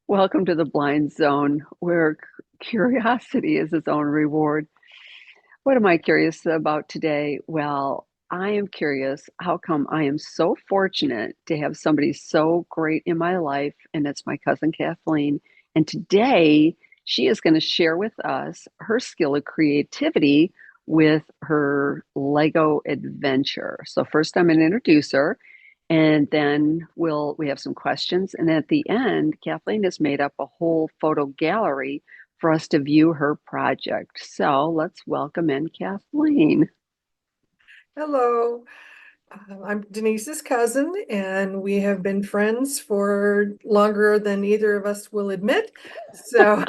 Welcome to the Blind Zone, where curiosity is its own reward. What am I curious about today? Well, I am curious how come I am so fortunate to have somebody so great in my life, and it's my cousin Kathleen. And today she is going to share with us her skill of creativity with her Lego adventure. So first I'm going to introduce her, and then we have some questions. And at the end, Kathleen has made up a whole photo gallery for us to view her project. So let's welcome in Kathleen. Hello, I'm Denise's cousin, and we have been friends for longer than either of us will admit. So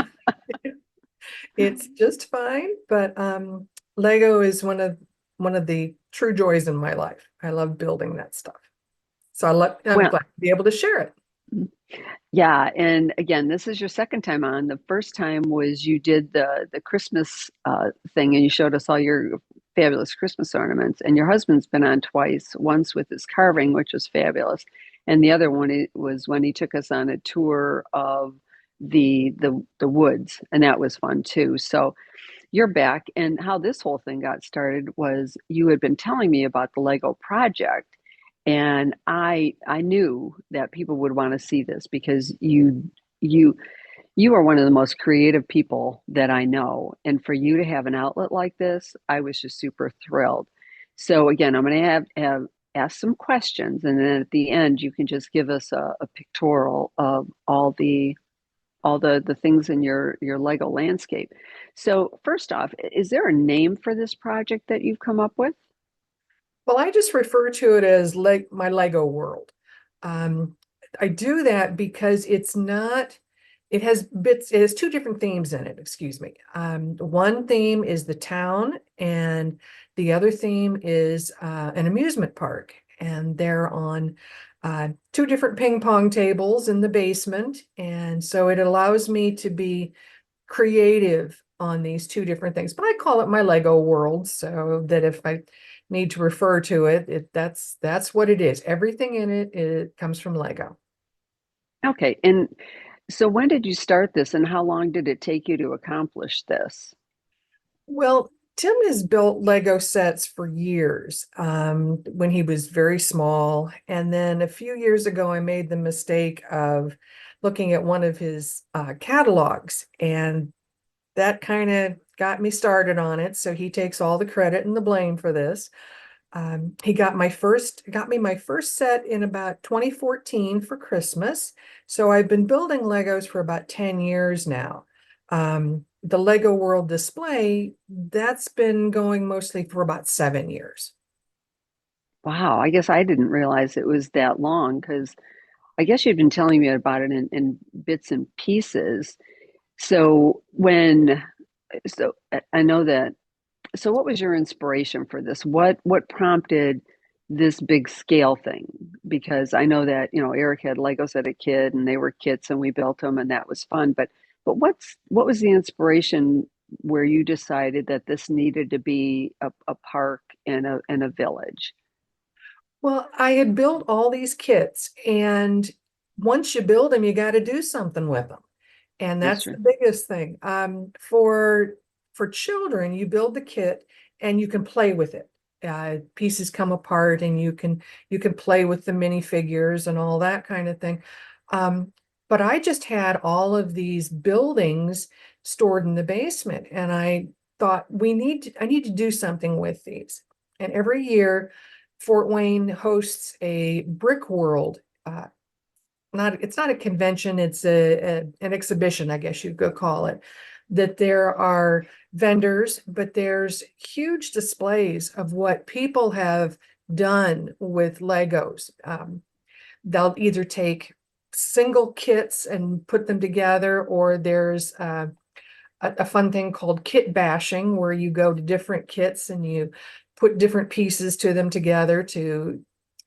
it's just fine. But Lego is one of the true joys in my life. I love building that stuff. I'm Well, glad to be able to share it. yeah, and again, this is your second time on. The first time was you did the Christmas thing, and you showed us all your fabulous Christmas ornaments. And your husband's been on twice, once with his carving, which was fabulous, and the other one was when he took us on a tour of the woods, and that was fun too. So you're back, and how this whole thing got started was you had been telling me about the Lego project, and I knew that people would want to see this because you you are one of the most creative people that I know, and for you to have an outlet like this, I was just super thrilled. So again, I'm going to have ask some questions, and then at the end, you can just give us a pictorial of all the things in your Lego landscape. So first off, is there a name for this project that you've come up with? Well, I just refer to it as my Lego world. Um, I do that because it has two different themes in it, excuse me. One theme is the town, and the other theme is an amusement park. And they're on two different ping pong tables in the basement. And so it allows me to be creative on these two different things, but I call it my Lego world so that if I need to refer to that's what it is. Everything in it comes from Lego. Okay, and so when did you start this, and how long did it take you to accomplish this? Well, Tim has built Lego sets for years, when he was very small. And then a few years ago, I made the mistake of looking at one of his catalogs, and that kind of got me started on it. So he takes all the credit and the blame for this. He got me my first set in about 2014 for Christmas. So I've been building Legos for about 10 years now. The Lego World display, that's been going mostly for about 7 years. Wow, I guess I didn't realize it was that long because I guess you'd been telling me about it in bits and pieces. So I know that. So what was your inspiration for this? What prompted this big scale thing? Because I know that, Eric had Legos as a kid and they were kits and we built them and that was fun. But what was the inspiration where you decided that this needed to be a park in a village? Well, I had built all these kits, and once you build them, you got to do something with them. And That's that's true. the biggest thing. For children, you build the kit and you can play with it. Pieces come apart, and you can play with the minifigures and all that kind of thing. Um, but I just had all of these buildings stored in the basement, and I thought I need to do something with these. And every year, Fort Wayne hosts a brick world. It's not a convention, it's an exhibition, I guess you could call it. That there are vendors, but there's huge displays of what people have done with Legos. They'll either take single kits and put them together, or there's a fun thing called kit bashing, where you go to different kits and you put different pieces to them together to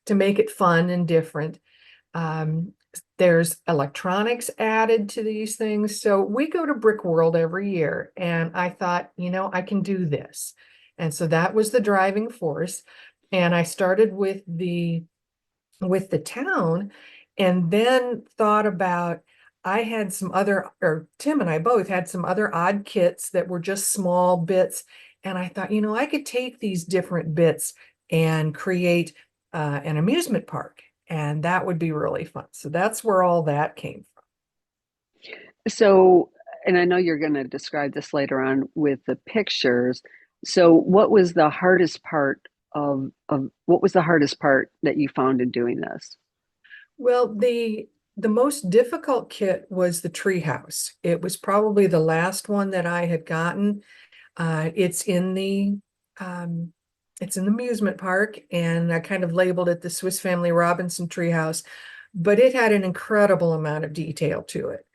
make it fun and different. Um, there's electronics added to these things. So we go to Brick World every year, and I thought, I can do this. And so that was the driving force. And I started with the town, and then thought about I had some other, or Tim and I both had some other odd kits that were just small bits. And I thought, I could take these different bits and create an amusement park. And that would be really fun. So that's where all that came from. So, and I know you're going to describe this later on with the pictures. So, what was the hardest part of what was the hardest part that you found in doing this? Well, the most difficult kit was the treehouse. It was probably the last one that I had gotten. It's in the um, it's in the amusement park, and I kind of labeled it the Swiss Family Robinson treehouse, but it had an incredible amount of detail to it.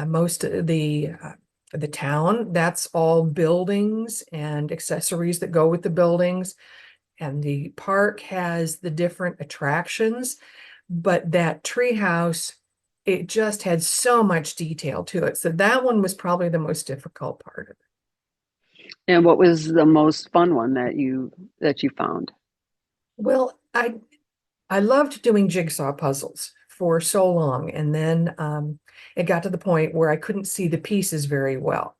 Most of the town, that's all buildings and accessories that go with the buildings, and the park has the different attractions, but that treehouse, it just had so much detail to it. So that one was probably the most difficult part of it. And what was the most fun one that you found? Well, I loved doing jigsaw puzzles for so long, and then it got to the point where I couldn't see the pieces very well.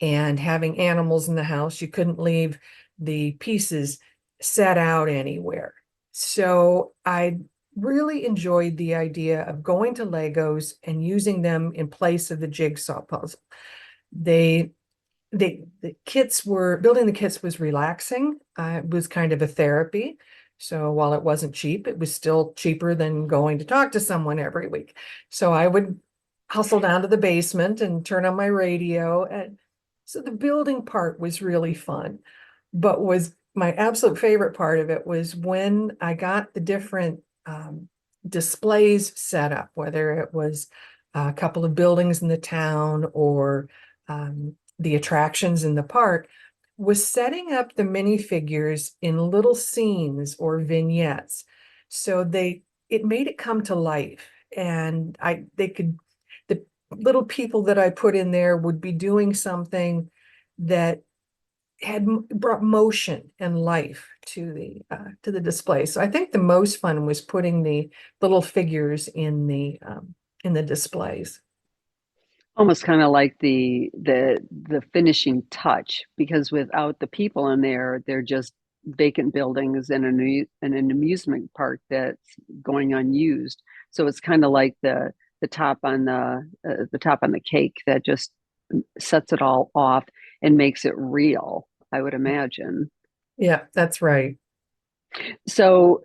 And having animals in the house, you couldn't leave the pieces set out anywhere. So I really enjoyed the idea of going to Legos and using them in place of the jigsaw puzzle. They the kits were building the kits was relaxing. It was kind of a therapy. So while it wasn't cheap, it was still cheaper than going to talk to someone every week. So I would hustle down to the basement and turn on my radio. And so the building part was really fun, but was my absolute favorite part of it was when I got the different displays set up, whether it was a couple of buildings in the town or the attractions in the park, was setting up the minifigures in little scenes or vignettes. So it made it come to life. And the little people that I put in there would be doing something that had brought motion and life to the display. So I think the most fun was putting the little figures in the displays. Almost kind of like the finishing touch, because without the people in there, they're just vacant buildings and an amusement park that's going unused. So it's kind of like the top on the cake that just sets it all off and makes it real, I would imagine. Yeah, that's right. So,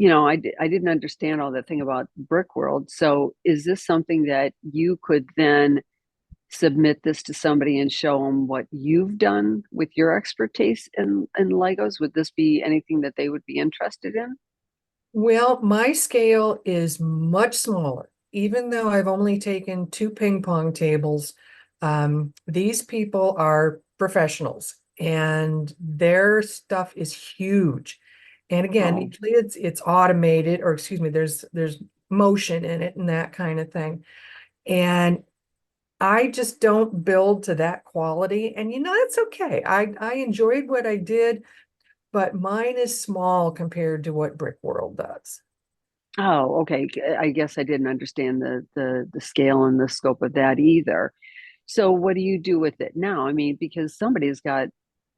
I didn't understand all that thing about Brick World. So, is this something that you could then submit this to somebody and show them what you've done with your expertise in Legos? Would this be anything that they would be interested in? Well, my scale is much smaller. Even though I've only taken two ping pong tables, these people are professionals and their stuff is huge. And again, Oh, usually it's automated, or excuse me, there's motion in it and that kind of thing. And I just don't build to that quality. And that's okay. I enjoyed what I did, but mine is small compared to what Brick World does. oh, okay. I guess I didn't understand the scale and the scope of that either. So what do you do with it now? I mean, because somebody's got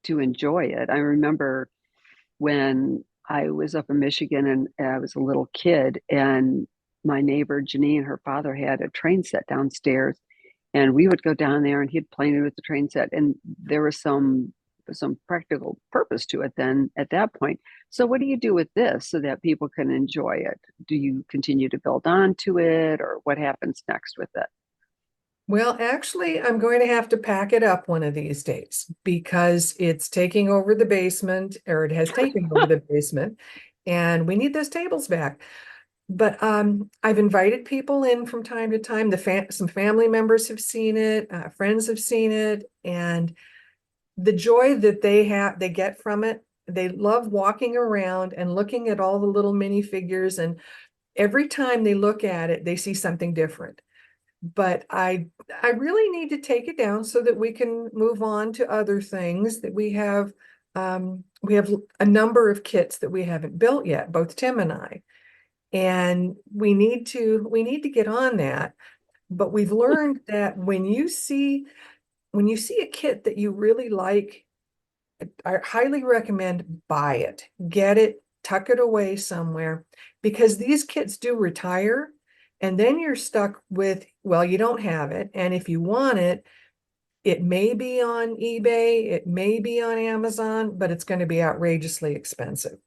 to enjoy it. I remember when I was up in Michigan and I was a little kid, and my neighbor Janine, her father had a train set downstairs, and we would go down there and he'd play with the train set, and there was some practical purpose to it then at that point. So what do you do with this so that people can enjoy it? Do you continue to build on to it, or what happens next with it? Well, actually, I'm going to have to pack it up one of these days because it's taking over the basement, or it has taken over the basement, and we need those tables back. But I've invited people in from time to time. Some family members have seen it, friends have seen it, and the joy that they get from it. They love walking around and looking at all the little minifigures, and every time they look at it, they see something different. But I really need to take it down so that we can move on to other things that we have a number of kits that we haven't built yet, both Tim and I. And we need to get on that. But we've learned that when you see a kit that you really like, I highly recommend buy it, get it, tuck it away somewhere, because these kits do retire, and then you're stuck with, well, you don't have it. And if you want it, it may be on eBay, it may be on Amazon, but it's going to be outrageously expensive.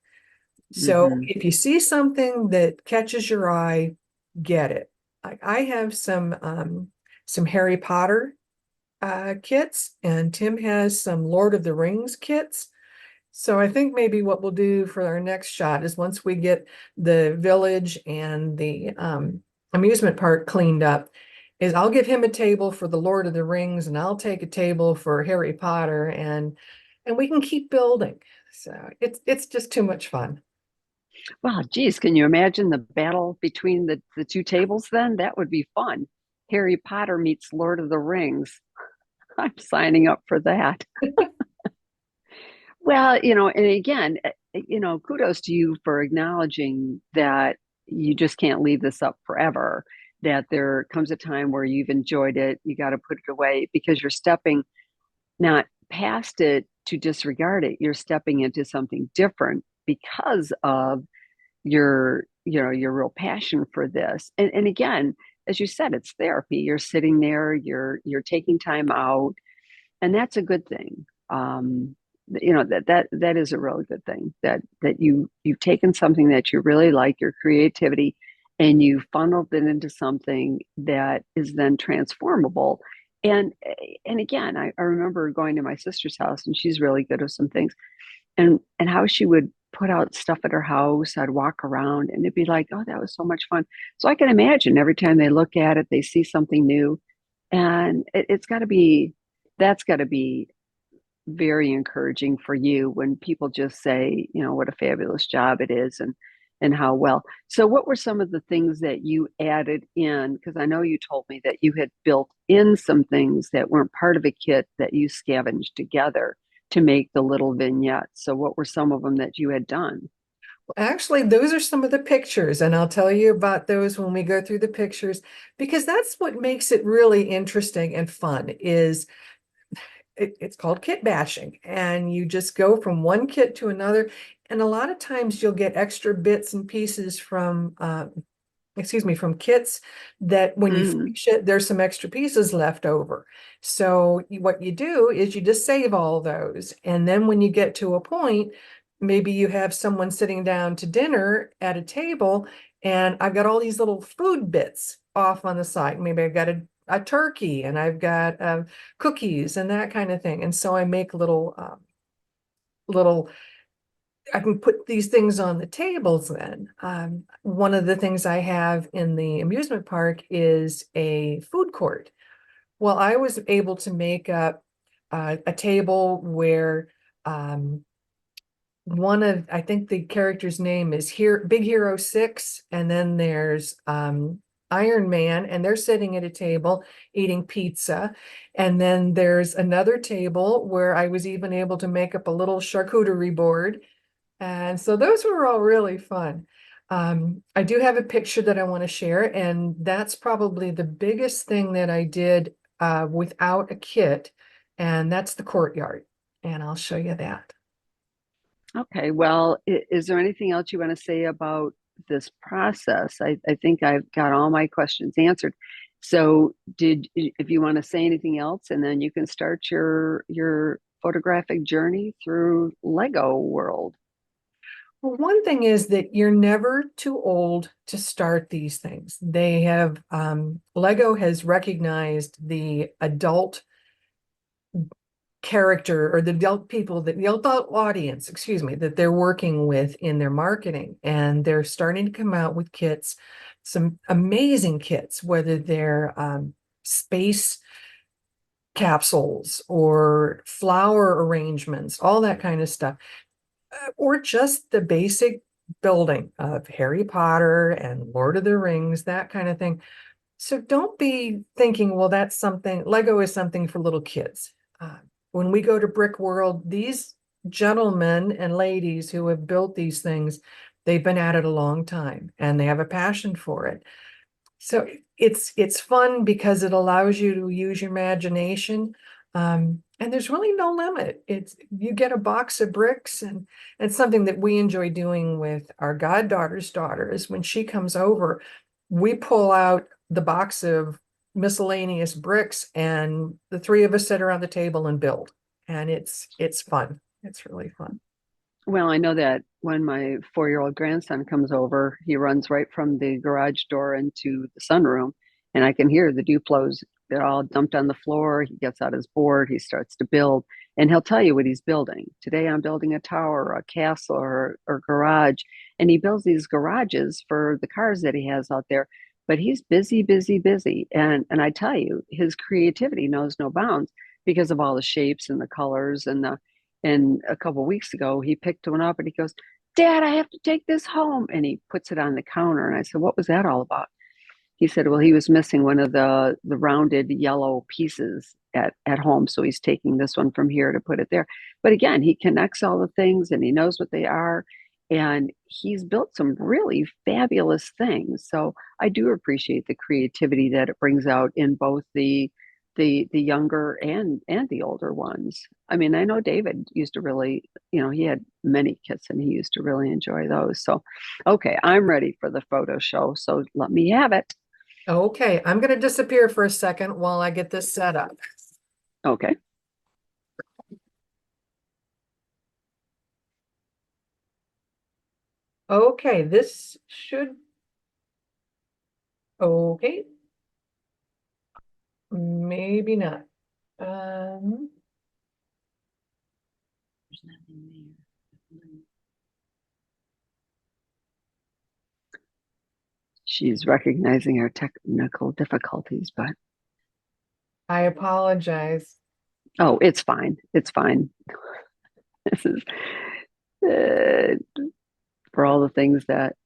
So Hmm. if you see something that catches your eye, get it. I have some Harry Potter kits, and Tim has some Lord of the Rings kits. So I think maybe what we'll do for our next shot is, once we get the village and the amusement park cleaned up, is I'll give him a table for the Lord of the Rings, and I'll take a table for Harry Potter, and we can keep building. So it's just too much fun. Well, geez, can you imagine the battle between the two tables then? That would be fun. Harry Potter meets Lord of the Rings. I'm signing up for that. Well, and again, kudos to you for acknowledging that you just can't leave this up forever, that there comes a time where you've enjoyed it, you got to put it away because you're stepping not past it to disregard it, you're stepping into something different because of your real passion for this. And again, as you said, it's therapy. You're sitting there, you're taking time out, and that's a good thing. That is a really good thing, that you've taken something that you really like, your creativity, and you funneled it into something that is then transformable. And and again, I remember going to my sister's house, and she's really good with some things, and how she would put out stuff at her house. I'd walk around and it'd be like, oh, that was so much fun. So I can imagine every time they look at it, they see something new, and it's got to be, that's got to be very encouraging for you when people just say, what a fabulous job it is, and how well. So what were some of the things that you added in? Because I know you told me that you had built in some things that weren't part of a kit that you scavenged together to make the little vignettes. So what were some of them that you had done? Actually, those are some of the pictures, and I'll tell you about those when we go through the pictures, because that's what makes it really interesting and fun. Is it's called kit bashing, and you just go from one kit to another, and a lot of times you'll get extra bits and pieces from from kits that when you Hmm. finish it, there's some extra pieces left over. So what you do is you just save all those. And then when you get to a point, maybe you have someone sitting down to dinner at a table, and I've got all these little food bits off on the side. Maybe I've got a turkey, and I've got cookies and that kind of thing. And so I make little I can put these things on the tables then. One of the things I have in the amusement park is a food court. Well, I was able to make up a table where I think the character's name is here, Big Hero 6, and then there's Iron Man, and they're sitting at a table eating pizza. And then there's another table where I was even able to make up a little charcuterie board, and so those were all really fun. I do have a picture that I want to share, and that's probably the biggest thing that I did without a kit, and that's the courtyard. And I'll show you that. Okay, well, is there anything else you want to say about this process? I think I've got all my questions answered. So if you want to say anything else, and then you can start your photographic journey through Lego World. Well, one thing is that you're never too old to start these things. They have, Lego has recognized the adult character, or the adult people, that the adult audience, excuse me, that they're working with in their marketing. And they're starting to come out with kits, some amazing kits, whether they're space capsules or flower arrangements, all that kind of stuff, or just the basic building of Harry Potter and Lord of the Rings, that kind of thing. So don't be thinking, well, that's something, Lego is something for little kids. When we go to Brick World, these gentlemen and ladies who have built these things, they've been at it a long time, and they have a passion for it. So it's fun because it allows you to use your imagination. And there's really no limit. It's you get a box of bricks, and it's something that we enjoy doing with our goddaughter's daughter is when she comes over, we pull out the box of miscellaneous bricks and the three of us sit around the table and build. And it's fun. It's really fun. Well, I know that when my 4-year-old grandson comes over, he runs right from the garage door into the sunroom, and I can hear the Duplos. They're all dumped on the floor. He gets out his board, he starts to build, and he'll tell you what he's building. Today, I'm building a tower, a castle, or garage, and he builds these garages for the cars that he has out there. But he's busy, busy, busy, and I tell you, his creativity knows no bounds because of all the shapes and the colors and a couple of weeks ago, he picked one up and he goes, Dad, I have to take this home. And he puts it on the counter. And I said, What was that all about? He said, Well, he was missing one of the rounded yellow pieces at home. So he's taking this one from here to put it there. But again, he connects all the things and he knows what they are. And he's built some really fabulous things. So I do appreciate the creativity that it brings out in both the younger and the older ones. I mean, I know David used to really, he had many kits and he used to really enjoy those. So, okay, I'm ready for the photo show. So let me have it. Okay, I'm going to disappear for a second while I get this set up. Okay. Okay, this should. Okay. Maybe not. There's nothing there. She's recognizing our technical difficulties, but I apologize. oh, it's fine. It's fine. This is uh, for all the things that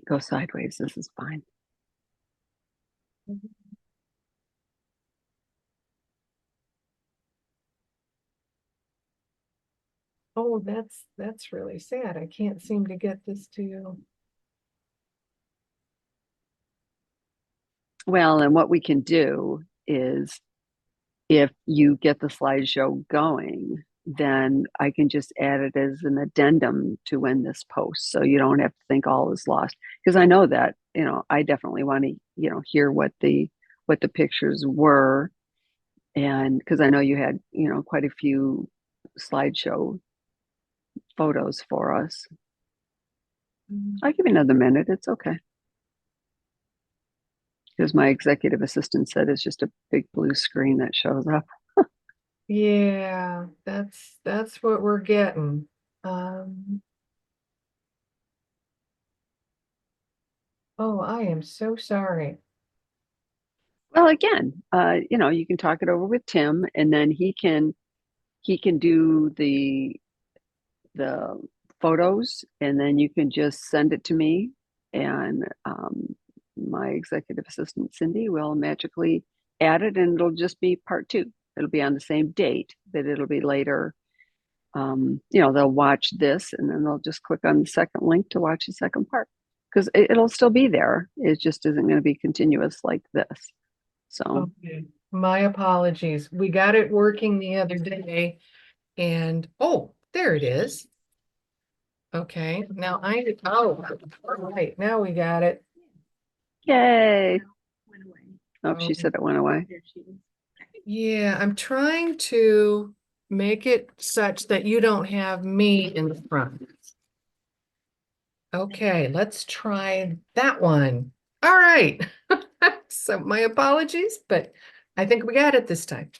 go sideways. This is fine. Oh, that's really sad. I can't seem to get this to you. Well, and what we can do is if you get the slideshow going, then I can just add it as an addendum to when this posts. So you don't have to think all is lost. Because I know that, I definitely want to, hear what the pictures were. And because I know you had, quite a few slideshow photos for us. I'll give you another minute. It's okay. Because my executive assistant said it's just a big blue screen that shows up. Yeah, that's what we're getting. Oh, I am so sorry. Well, again, you can talk it over with Tim, and then he can do the photos, and then you can just send it to me, and my executive assistant Cindy will magically add it, and it'll just be part two. It'll be on the same date, but it'll be later. They'll watch this, and then they'll just click on the second link to watch the second part because it'll still be there. It just isn't going to be continuous like this. So, Okay. My apologies. We got it working the other day and oh, there it is. Okay, now oh, all right, now we got it. yay! Went away. Oh, she said it went away. There she is. Yeah, I'm trying to make it such that you don't have me in the front. Okay, let's try that one. All right. So my apologies, but I think we got it this time.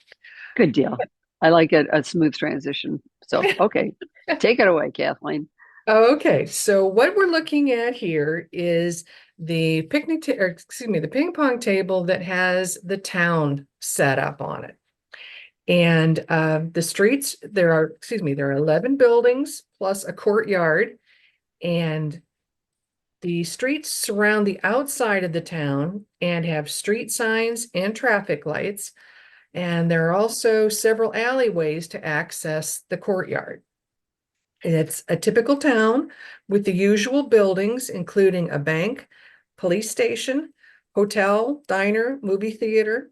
Good deal. I like a smooth transition. So, okay, take it away, Kathleen. Okay, so what we're looking at here is the the ping pong table that has the town set up on it. And the streets, there are 11 buildings plus a courtyard. And the streets surround the outside of the town and have street signs and traffic lights. And there are also several alleyways to access the courtyard. It's a typical town with the usual buildings, including a bank, police station, hotel, diner, movie theater.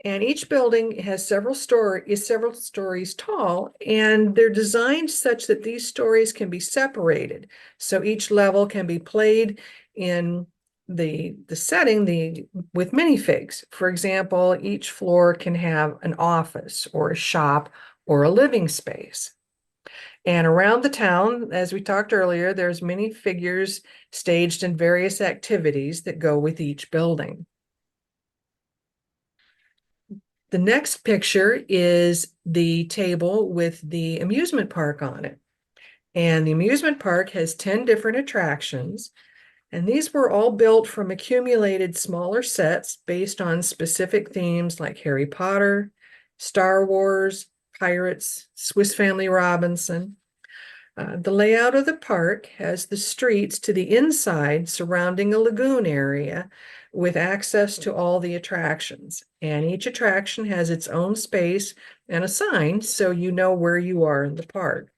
And each building has several stories tall, and they're designed such that these stories can be separated. So each level can be played in the setting with minifigs. For example, each floor can have an office or a shop or a living space. And around the town, as we talked earlier, there's many figures staged in various activities that go with each building. The next picture is the table with the amusement park on it. And the amusement park has 10 different attractions. And these were all built from accumulated smaller sets based on specific themes like Harry Potter, Star Wars, Pirates, Swiss Family Robinson. The layout of the park has the streets to the inside surrounding a lagoon area with access to all the attractions. And each attraction has its own space and a sign so you know where you are in the park.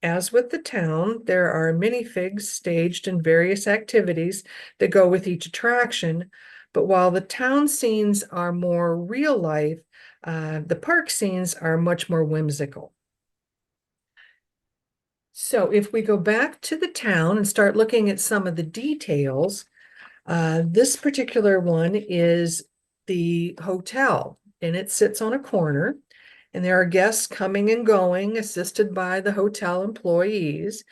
As with the town, there are minifigs staged in various activities that go with each attraction. But while the town scenes are more real life, the park scenes are much more whimsical. So if we go back to the town and start looking at some of the details, this particular one is the hotel, and it sits on a corner, and there are guests coming and going, assisted by the hotel employees.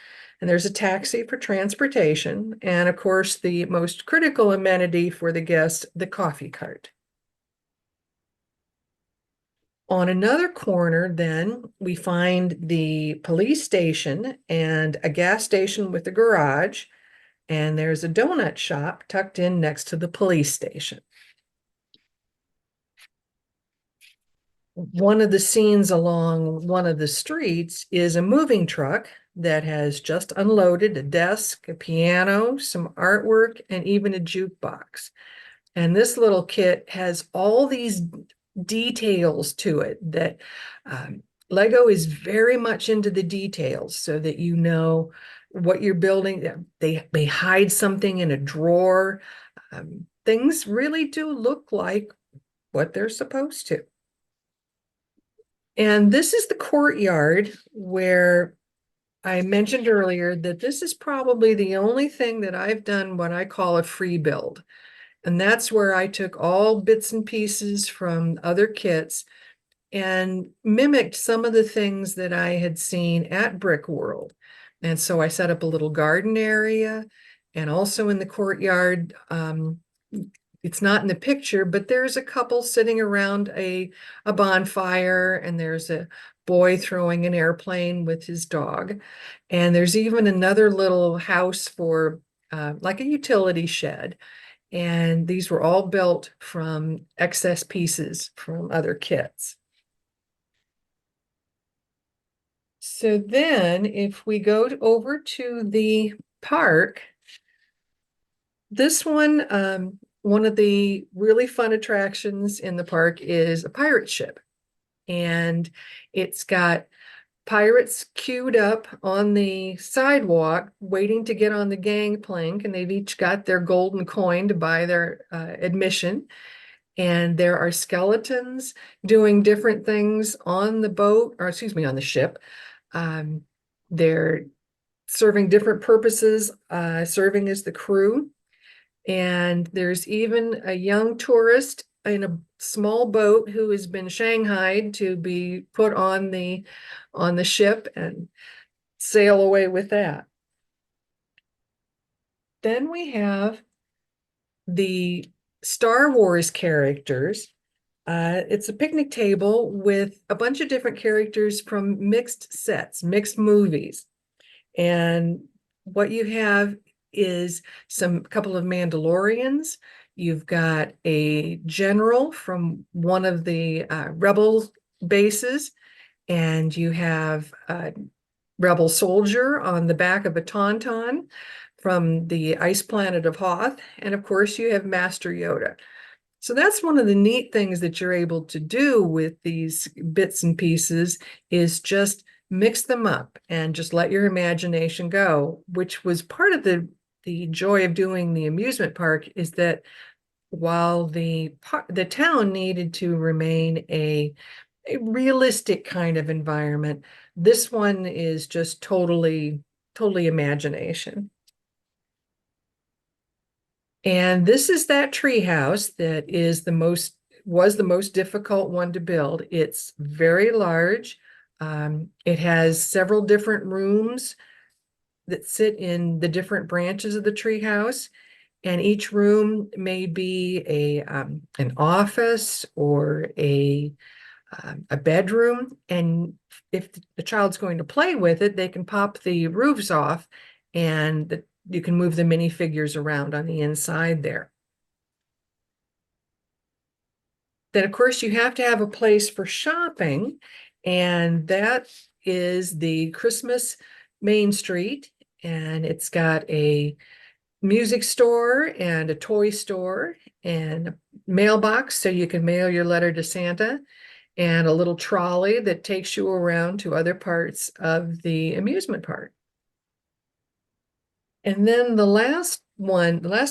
And there's a taxi for transportation, and of course, the most critical amenity for the guests, the coffee cart. On another corner, then, we find the police station and a gas station with a garage, and there's a donut shop tucked in next to the police station. One of the scenes along one of the streets is a moving truck that has just unloaded a desk, a piano, some artwork, and even a jukebox. And this little kit has all these details to it that Lego is very much into the details so that you know what you're building. They may hide something in a drawer. Things really do look like what they're supposed to. And this is the courtyard where I mentioned earlier that this is probably the only thing that I've done what I call a free build. And that's where I took all bits and pieces from other kits and mimicked some of the things that I had seen at Brick World. And so I set up a little garden area, and also in the courtyard, it's not in the picture, but there's a couple sitting around a bonfire, and there's a boy throwing an airplane with his dog. And there's even another little house for like a utility shed. And these were all built from excess pieces from other kits. So then if we go over to the park, this one of the really fun attractions in the park is a pirate ship. And it's got pirates queued up on the sidewalk waiting to get on the gangplank, and they've each got their golden coin to buy their admission. And there are skeletons doing different things on the boat, or excuse me, on the ship. They're serving different purposes, serving as the crew. And there's even a young tourist in a small boat who has been shanghaied to be put on the ship and sail away with that. Then we have the Star Wars characters. It's a picnic table with a bunch of different characters from mixed sets, mixed movies. And what you have is a couple of Mandalorians. You've got a general from one of the rebel bases, and you have a rebel soldier on the back of a tauntaun from the ice planet of Hoth. And of course, you have Master Yoda. So that's one of the neat things that you're able to do with these bits and pieces, is just mix them up and just let your imagination go, which was part of the the joy of doing the amusement park is that while the town needed to remain a realistic kind of environment, this one is just totally imagination. And this is that tree house that was the most difficult one to build. It's very large. It has several different rooms that sit in the different branches of the tree house. And each room may be an office or a bedroom. And if the child's going to play with it, they can pop the roofs off and you can move the minifigures around on the inside there. Then, of course, you have to have a place for shopping, and that is the Christmas Main Street. And it's got a music store and a toy store and a mailbox so you can mail your letter to Santa, and a little trolley that takes you around to other parts of the amusement park. And then the last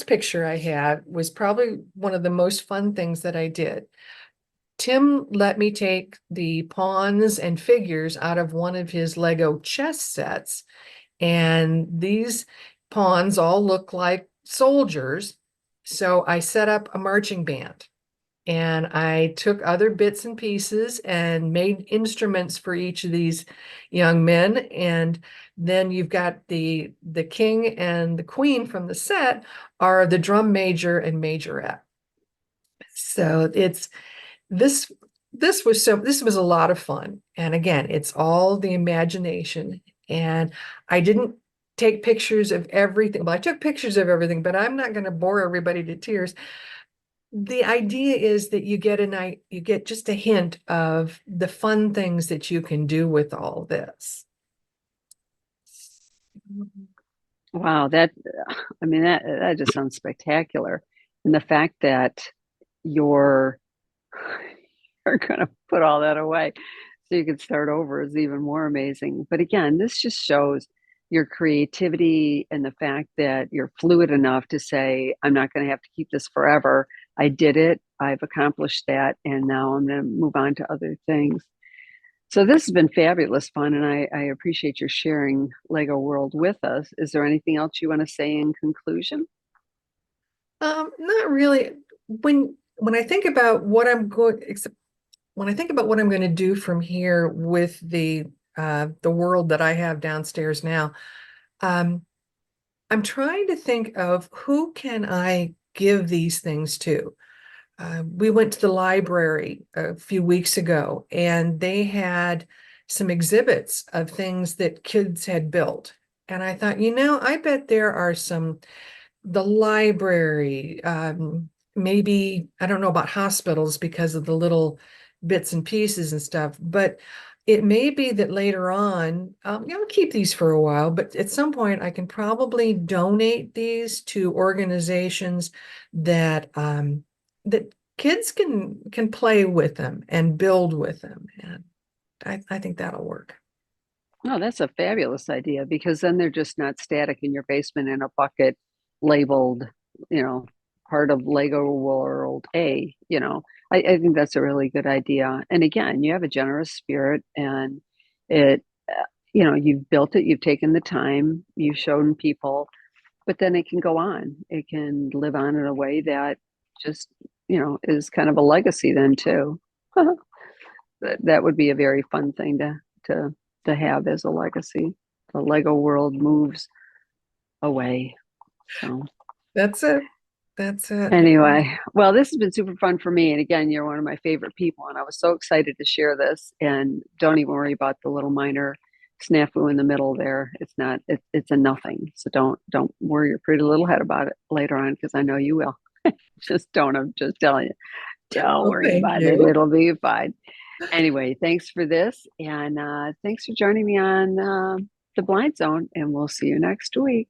picture I had was probably one of the most fun things that I did. Tim let me take the pawns and figures out of one of his Lego chess sets, and these pawns all look like soldiers. So I set up a marching band. And I took other bits and pieces and made instruments for each of these young men. And then you've got the king and the queen from the set are the drum major and majorette. So it's this this was a lot of fun. And again, it's all the imagination. And I didn't take pictures of everything. Well, I took pictures of everything, but I'm not going to bore everybody to tears. The idea is that you get just a hint of the fun things that you can do with all this. Wow, I mean, that just sounds spectacular. And the fact that you're you're gonna put all that away so you can start over is even more amazing. But again, this just shows your creativity and the fact that you're fluid enough to say, I'm not going to have to keep this forever. I did it, I've accomplished that, and now I'm going to move on to other things. So this has been fabulous fun, and I appreciate your sharing Lego World with us. Is there anything else you want to say in conclusion? Not really. When I think about what I'm going, except when I think about what I'm going to do from here with the world that I have downstairs now, um, I'm trying to think of who can I give these things to. We went to the library a few weeks ago, and they had some exhibits of things that kids had built. And I thought, I bet there are the library, maybe, I don't know about hospitals because of the little bits and pieces and stuff, but it may be that later on, I'll keep these for a while, but at some point I can probably donate these to organizations that kids can play with them and build with them. And I think that'll work. Oh, that's a fabulous idea because then they're just not static in your basement in a bucket labeled, you know, part of Lego World A, I think that's a really good idea. And again, you have a generous spirit and it, you've built it, you've taken the time, you've shown people, but then it can go on. It can live on in a way that just, is kind of a legacy then too. That would be a very fun thing to have as a legacy. The Lego world moves away. So That's it. That's it. anyway, well, this has been super fun for me. And again, you're one of my favorite people, and I was so excited to share this. And don't even worry about the little minor snafu in the middle there. It's not. It's a nothing. So don't worry your pretty little head about it later on because I know you will. Just don't. I'm just telling you. Don't Well, worry thank about it. you. It'll be fine. Anyway, thanks for this, and thanks for joining me on the Blind Zone. And we'll see you next week.